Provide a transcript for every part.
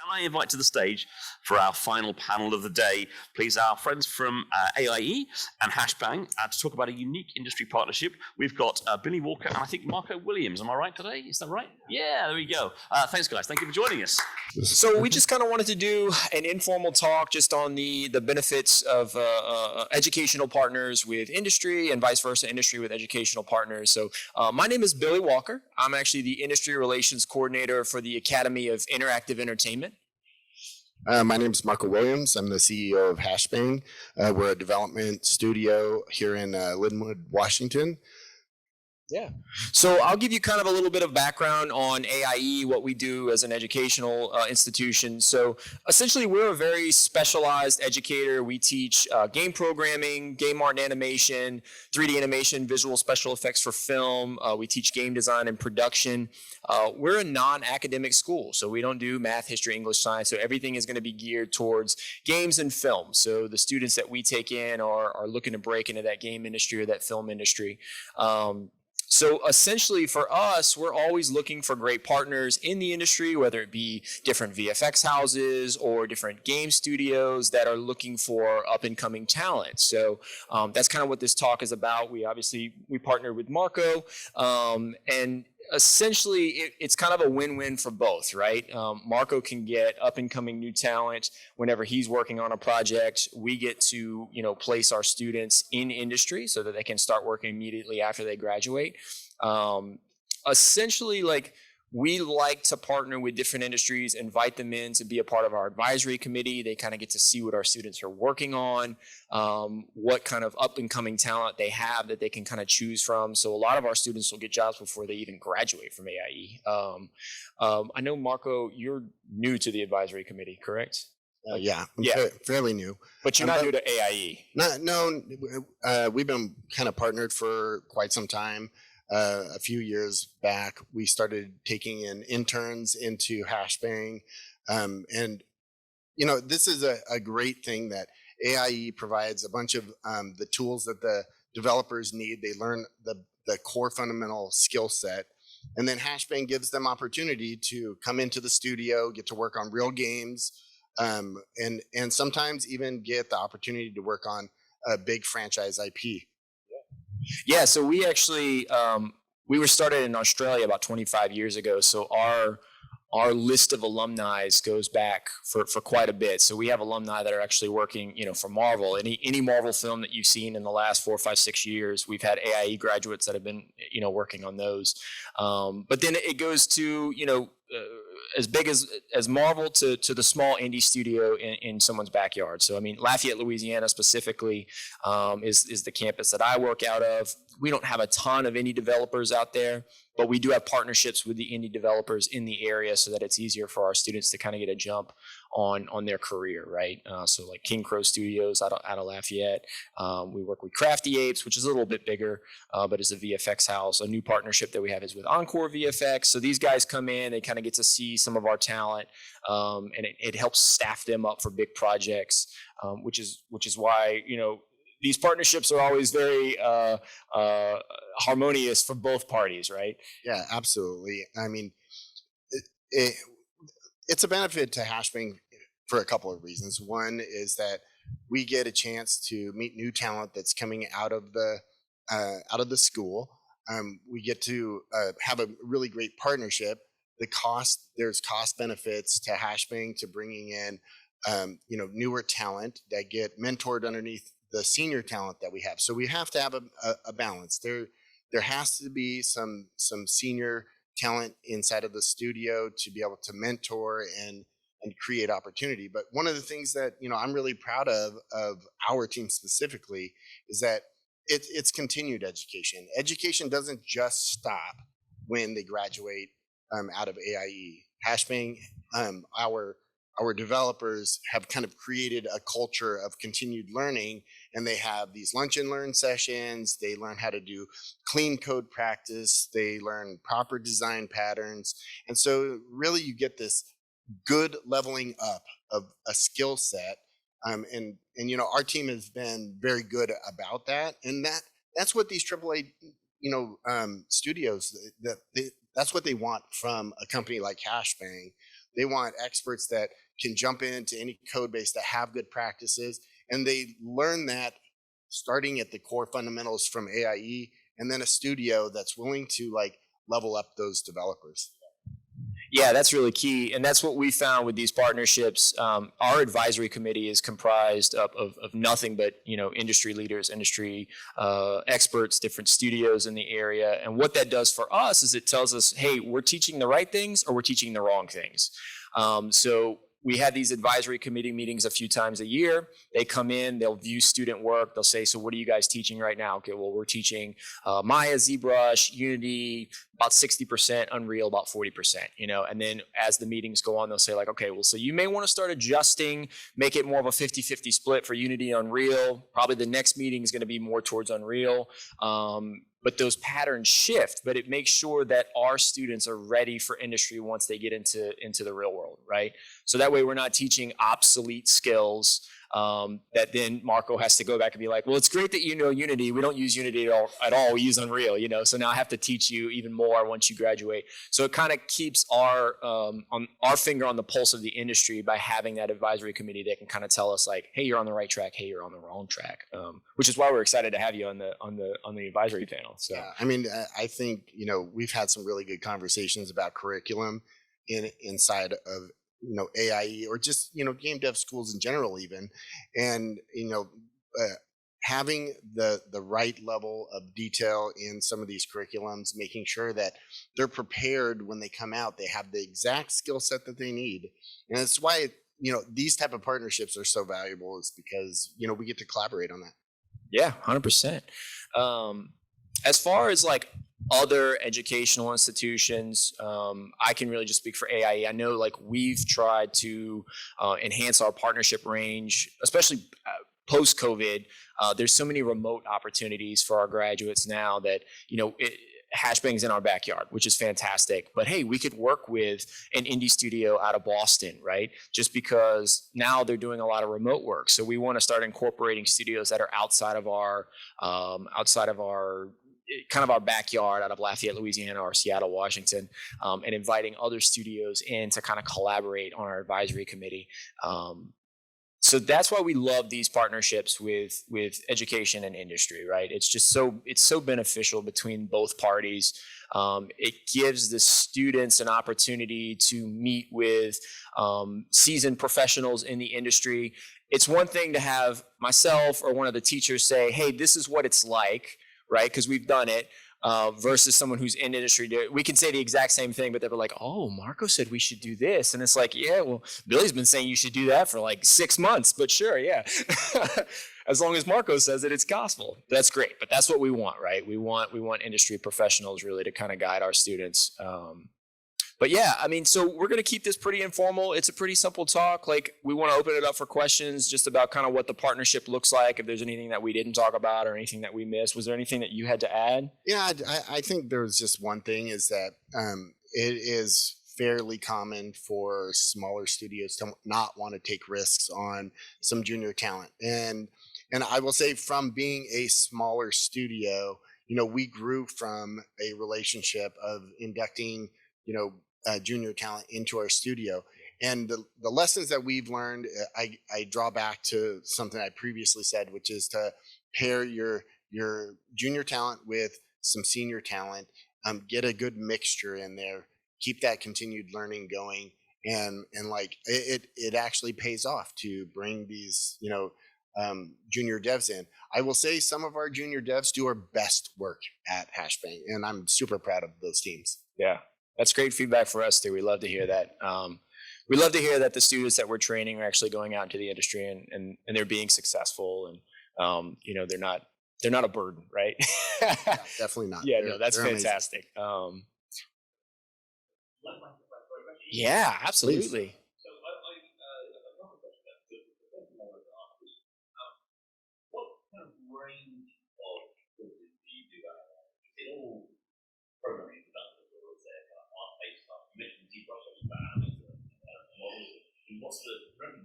Can I invite to the stage for our final panel of the day, please, our friends from AIE and Hashbang to talk about a unique industry partnership. We've got Billy Walker and I think Marco Williams. Am I right today? Is that right? Yeah, there we go. Thanks, guys. Thank you for joining us. So we just kind of wanted to do an informal talk just on the benefits of educational partners with industry and vice versa, industry with educational partners. So my name is Billy Walker. I'm actually the Industry Relations Coordinator for the Academy of Interactive Entertainment. My name is Marco Williams. I'm the CEO of Hashbang. We're a development studio here in Linwood, Washington. Yeah. So I'll give you kind of a little bit of background on AIE, what we do as an educational institution. So essentially, we're a very specialized educator. We teach game programming, game art and animation, 3D animation, visual special effects for film. We teach game design and production. We're a non-academic school, so we don't do math, history, English, science. So everything is going to be geared towards games and film. So the students that we take in are looking to break into that game industry or that film industry. So essentially for us, we're always looking for great partners in the industry, whether it be different VFX houses or different game studios that are looking for up and coming talent. So that's kind of what this talk is about. We partnered with Marco, and essentially it's kind of a win-win for both, right? Marco can get up and coming new talent whenever he's working on a project. We get to, place our students in industry so that they can start working immediately after they graduate. Essentially, we like to partner with different industries, invite them in to be a part of our advisory committee. They kind of get to see what our students are working on, what kind of up and coming talent they have that they can kind of choose from. So a lot of our students will get jobs before they even graduate from AIE. I know, Marco, you're new to the advisory committee, correct? Yeah, fairly new. But you're not new to AIE. No, we've been kind of partnered for quite some time. A few years back, we started taking in interns into Hashbang. And, this is a great thing that AIE provides a bunch of the tools that the developers need. They learn the core fundamental skill set. And then Hashbang gives them opportunity to come into the studio, get to work on real games, and sometimes even get the opportunity to work on a big franchise IP. Yeah, so we actually we were started in Australia about 25 years ago. So our list of alumni goes back for quite a bit. So we have alumni that are actually working, for Marvel. Any Marvel film that you've seen in the last 4, 5, 6 years, we've had AIE graduates that have been, working on those. But then it goes to, as big as Marvel to the small indie studio in someone's backyard. So, Lafayette, Louisiana specifically is the campus that I work out of. We don't have a ton of indie developers out there, but we do have partnerships with the indie developers in the area so that it's easier for our students to kind of get a jump on their career, right? So like King Crow Studios out of Lafayette. We work with Crafty Apes, which is a little bit bigger, but is a VFX house. A new partnership that we have is with Encore VFX. So these guys come in, they kind of get to see some of our talent, and it helps staff them up for big projects, which is why, these partnerships are always very harmonious for both parties, right? Yeah, absolutely. It's a benefit to Hashbang for a couple of reasons. One is that we get a chance to meet new talent that's coming out of the school. We get to have a really great partnership. There's cost benefits to Hashbang to bringing in newer talent that get mentored underneath the senior talent that we have. So we have to have a balance. There has to be some senior talent inside of the studio to be able to mentor and create opportunity. But one of the things that I'm really proud of our team specifically is that it's continued education. Education doesn't just stop when they graduate out of AIE. Hashbang, our developers have kind of created a culture of continued learning, and they have these lunch and learn sessions. They learn how to do clean code practice. They learn proper design patterns. And so really you get this good leveling up of a skill set. And our team has been very good about that. And that's what these AAA, studios, that's what they want from a company like Hashbang. They want experts that can jump into any code base, that have good practices, and they learn that starting at the core fundamentals from AIE, and then a studio that's willing to like level up those developers. Yeah, that's really key. And that's what we found with these partnerships. Our advisory committee is comprised of nothing but, industry leaders, industry experts, different studios in the area. And what that does for us is it tells us, hey, we're teaching the right things or we're teaching the wrong things. So we have these advisory committee meetings a few times a year. They come in, they'll view student work. They'll say, so what are you guys teaching right now? Okay, well, we're teaching Maya, ZBrush, Unity, about 60%, Unreal, about 40%, and then as the meetings go on, they'll say like, okay, well, so you may want to start adjusting, make it more of a 50-50 split for Unity, Unreal. Probably the next meeting is going to be more towards Unreal. But those patterns shift, but it makes sure that our students are ready for industry once they get into the real world, right? So that way we're not teaching obsolete skills that then Marco has to go back and be like, well, it's great that you know Unity. We don't use Unity at all. We use Unreal, so now I have to teach you even more once you graduate. So it kind of keeps our finger on the pulse of the industry by having that advisory committee that can kind of tell us like, hey, you're on the right track. Hey, you're on the wrong track. Which is why we're excited to have you on the advisory panel. So yeah, I mean, I think we've had some really good conversations about curriculum inside of AIE, or just game dev schools in general even, and having the right level of detail in some of these curriculums, making sure that they're prepared when they come out, they have the exact skill set that they need. And that's why these type of partnerships are so valuable, is because we get to collaborate on that. Yeah, 100%. As far as like other educational institutions, I can really just speak for AIE. I know like we've tried to enhance our partnership range, especially post-COVID. There's so many remote opportunities for our graduates now that, Hashbang's in our backyard, which is fantastic. But hey, we could work with an indie studio out of Boston, right? Just because now they're doing a lot of remote work. So we want to start incorporating studios that are outside of our kind of our backyard, out of Lafayette, Louisiana, or Seattle, Washington, and inviting other studios in to kind of collaborate on our advisory committee. So that's why we love these partnerships with education and industry, right? It's just so beneficial between both parties. It gives the students an opportunity to meet with seasoned professionals in the industry. It's one thing to have myself or one of the teachers say, hey, this is what it's like, right? Because we've done it. Versus someone who's in industry. We can say the exact same thing, but they were like, oh, Marco said we should do this. And it's like, yeah, well, Billy's been saying you should do that for like 6 months, but sure, yeah. As long as Marco says it, it's gospel. That's great, but that's what we want, right? We want industry professionals really to kind of guide our students. But yeah, I mean, so we're going to keep this pretty informal. It's a pretty simple talk. Like, we want to open it up for questions just about kind of what the partnership looks like. If there's anything that we didn't talk about or anything that we missed, was there anything that you had to add? Yeah, I think there was just one thing, is that it is fairly common for smaller studios to not want to take risks on some junior talent. And I will say, from being a smaller studio, we grew from a relationship of inducting, junior talent into our studio. And the lessons that we've learned, I draw back to something I previously said, which is to pair your junior talent with some senior talent, get a good mixture in there, keep that continued learning going. And like it actually pays off to bring these, junior devs in. I will say some of our junior devs do our best work at Hashbang, and I'm super proud of those teams. Yeah. That's great feedback for us too. We love to hear that. We love to hear that the students that we're training are actually going out into the industry and they're being successful, and they're not a burden, right? Yeah, definitely not. Yeah, no, that's fantastic. Yeah, absolutely. What kind of range of courses do you do? Is it all programming development, or is there kind of art-based stuff? You mentioned ZBrush, models. What's the revenue?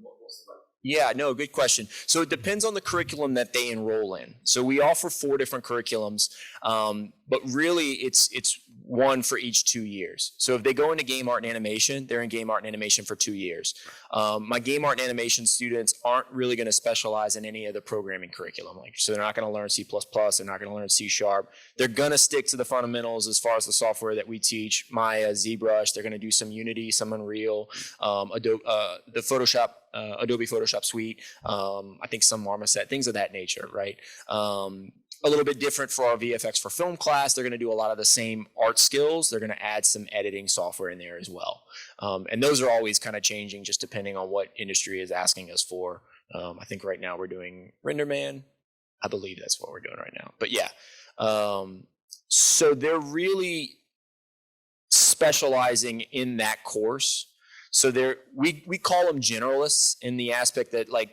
What's the Yeah, no, good question. So it depends on the curriculum that they enroll in. So we offer 4 different curriculums, but really it's one for each 2 years. So if they go into game art and animation, they're in game art and animation for 2 years. My game art and animation students aren't really going to specialize in any of the programming curriculum. Like, so they're not going to learn C++, they're not going to learn C#. They're going to stick to the fundamentals as far as the software that we teach, Maya, ZBrush. They're going to do some Unity, some Unreal, Adobe, the Photoshop, Adobe Photoshop suite, I think some Marmoset, things of that nature, right? A little bit different for our VFX for film class. They're going to do a lot of the same art skills. They're going to add some editing software in there as well. And those are always kind of changing just depending on what industry is asking us for. I think right now we're doing RenderMan. I believe that's what we're doing right now. But yeah, so they're really specializing in that course. So we call them generalists in the aspect that, like,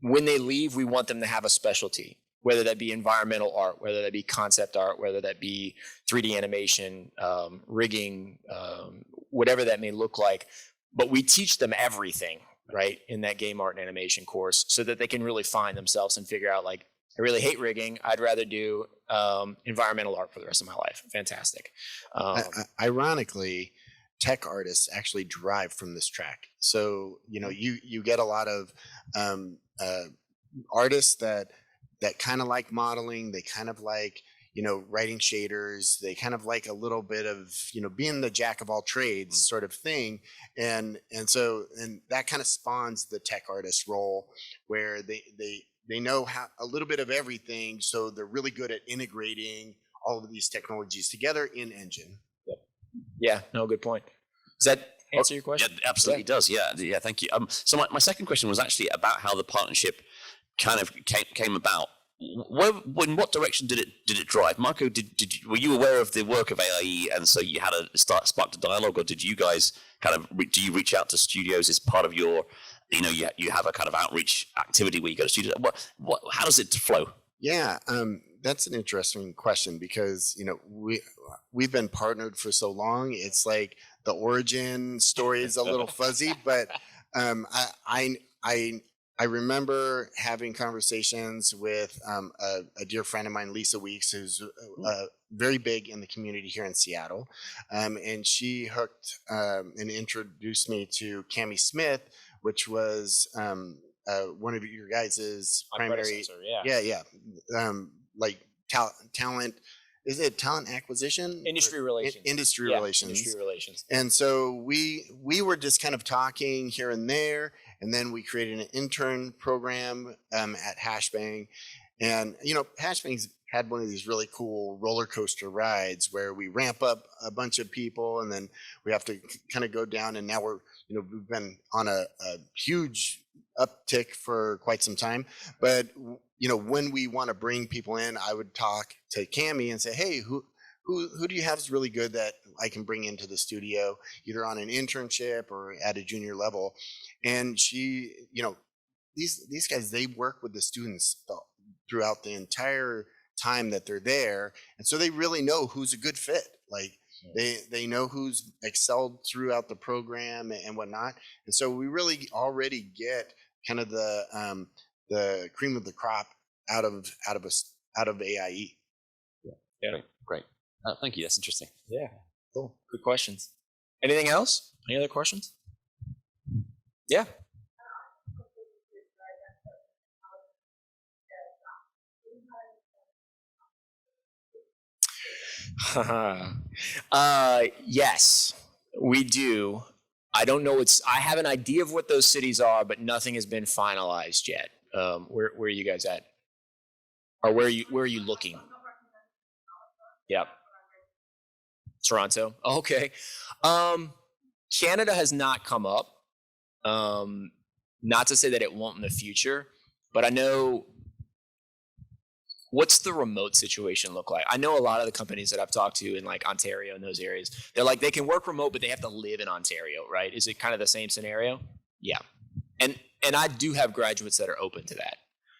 when they leave, we want them to have a specialty, whether that be environmental art, whether that be concept art, whether that be 3D animation, rigging, whatever that may look like. But we teach them everything, right, in that game art and animation course, so that they can really find themselves and figure out, like, I really hate rigging. I'd rather do environmental art for the rest of my life. Fantastic. Ironically, tech artists actually derive from this track. So, you get a lot of artists that kind of like modeling. They kind of like, writing shaders. They kind of like a little bit of, being the jack of all trades sort of thing. And that kind of spawns the tech artist role, where they know how a little bit of everything. So they're really good at integrating all of these technologies together in Engine. Yeah, no, good point. Does that answer your question? Yeah, absolutely does. Yeah, thank you. So my second question was actually about how the partnership kind of came about. In what direction did it drive? Marco, were you aware of the work of AIE, and so you had sparked a dialogue, or did you guys do you reach out to studios as part of your, you have a kind of outreach activity where you go to studios? How does it flow? Yeah, that's an interesting question, because we've been partnered for so long. It's like the origin story is a little fuzzy, but I remember having conversations with a dear friend of mine, Lisa Weeks, who's very big in the community here in Seattle, and she hooked and introduced me to Cami Smith, which was one of your guys' primary, like talent. Is it talent acquisition? Industry relations. Industry relations. Industry relations. And so we were just kind of talking here and there, and then we created an intern program at Hashbang. And Hashbang's had one of these really cool roller coaster rides where we ramp up a bunch of people, and then we have to kind of go down. And now we've been on a huge uptick for quite some time. But when we want to bring people in, I would talk to Cami and say, hey, who do you have is really good that I can bring into the studio, either on an internship or at a junior level? And she, these guys, they work with the students throughout the entire time that they're there. And so they really know who's a good fit. Like, they know who's excelled throughout the program and whatnot. And so we really already get kind of the cream of the crop out of AIE. Yeah, great. Thank you. That's interesting. Yeah, cool. Good questions. Anything else? Any other questions? Yeah. Yes, we do. I don't know. I have an idea of what those cities are, but nothing has been finalized yet. Where are you guys at? Or where are you looking? Yep. Toronto. Okay. Canada has not come up. Not to say that it won't in the future, but I know. What's the remote situation look like? I know a lot of the companies that I've talked to in like Ontario and those areas, they're like, they can work remote, but they have to live in Ontario, right? Is it kind of the same scenario? Yeah. And I do have graduates that are open to that.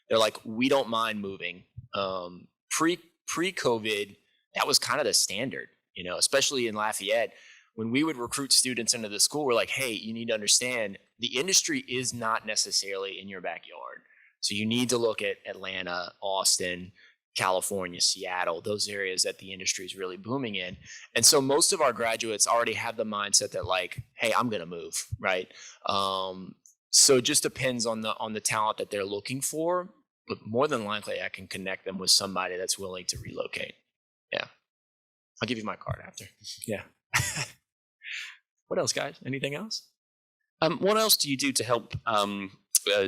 They're like, we don't mind moving. Pre-COVID, that was kind of the standard, especially in Lafayette. when we would recruit students into the school, we're like, hey, you need to understand the industry is not necessarily in your backyard. So you need to look at Atlanta, Austin, California, Seattle, those areas that the industry is really booming in. And so most of our graduates already have the mindset that like, hey, I'm going to move, right? So it just depends on the talent that they're looking for, but more than likely I can connect them with somebody that's willing to relocate. Yeah. I'll give you my card after. Yeah. What else, guys? Anything else? What else do you do to help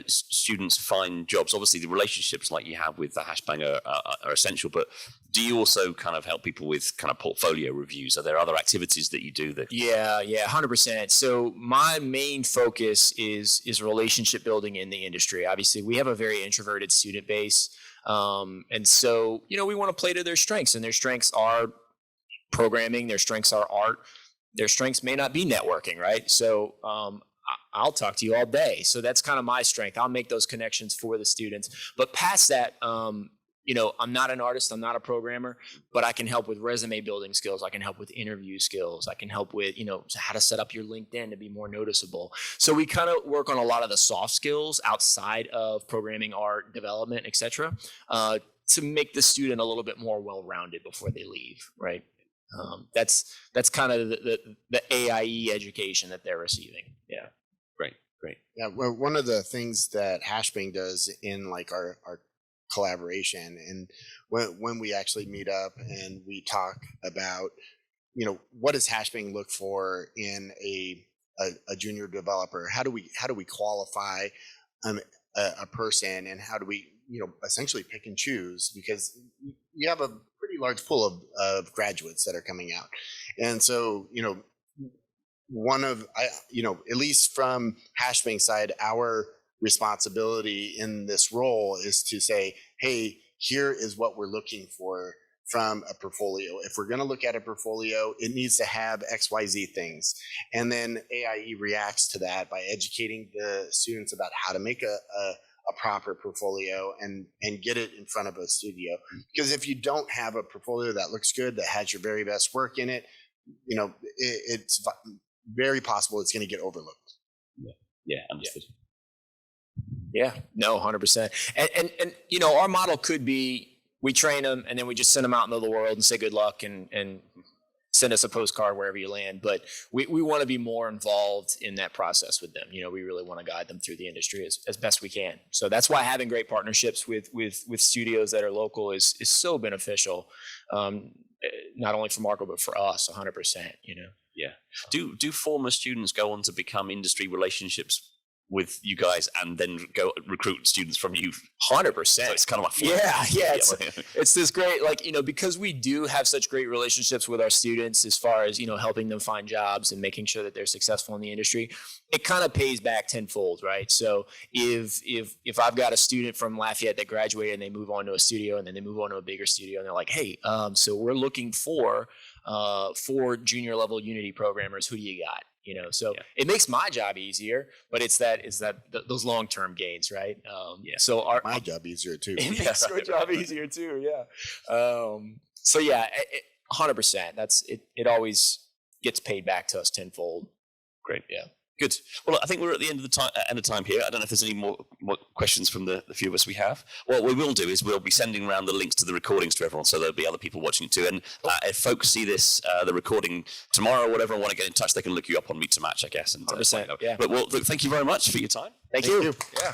students find jobs? Obviously, the relationships like you have with the Hashbang are essential, but do you also kind of help people with kind of portfolio reviews? Are there other activities that you do that? Yeah, 100%. So my main focus is relationship building in the industry. Obviously, we have a very introverted student base. And so, we want to play to their strengths, and their strengths are programming, their strengths are art, their strengths may not be networking, right? So I'll talk to you all day. So that's kind of my strength. I'll make those connections for the students. But past that, I'm not an artist, I'm not a programmer, but I can help with resume building skills. I can help with interview skills. I can help with, how to set up your LinkedIn to be more noticeable. So we kind of work on a lot of the soft skills outside of programming, art, development, et cetera, to make the student a little bit more well-rounded before they leave, right? That's kind of the AIE education that they're receiving. Yeah. Great. Yeah. Well, one of the things that Hashbang does in like our collaboration, and when we actually meet up and we talk about, what does Hashbang look for in a junior developer? How do we qualify a person, and how do we essentially pick and choose, because you have a pretty large pool of graduates that are coming out. And so, at least from Hashbang side, our responsibility in this role is to say, hey, here is what we're looking for from a portfolio. If we're going to look at a portfolio, it needs to have XYZ things. And then AIE reacts to that by educating the students about how to make a proper portfolio and get it in front of a studio. Because if you don't have a portfolio that looks good, that has your very best work in it, it's very possible it's going to get overlooked. Yeah, understood. Yeah, no, 100%. And our model could be we train them and then we just send them out into the world and say good luck and send us a postcard wherever you land. But we want to be more involved in that process with them. We really want to guide them through the industry as best we can. So that's why having great partnerships with studios that are local is so beneficial, not only for Marco, but for us, 100%, Yeah. Do former students go on to become industry relationships with you guys and then go recruit students from you? 100%. So it's kind of a yeah. It's this great, because we do have such great relationships with our students as far as, helping them find jobs and making sure that they're successful in the industry. It kind of pays back tenfold, right? So if I've got a student from Lafayette that graduated and they move on to a studio and then they move on to a bigger studio and they're like, hey, so we're looking for junior level Unity programmers. Who do you got? So it makes my job easier, but it's those long-term gains, right? So my job easier too. It makes your job easier too. Yeah. 100%. That's it. It always gets paid back to us tenfold. Great. Yeah. Good. Well, I think we're at the end of time here. I don't know if there's any more questions from the few of us we have. What we will do is we'll be sending around the links to the recordings to everyone, so there'll be other people watching it too. And if folks see this, the recording tomorrow or whatever, and want to get in touch, they can look you up on Meet to Match, I guess. And 100%. Yeah. But look, thank you very much for your time. Thank you. you. Yeah.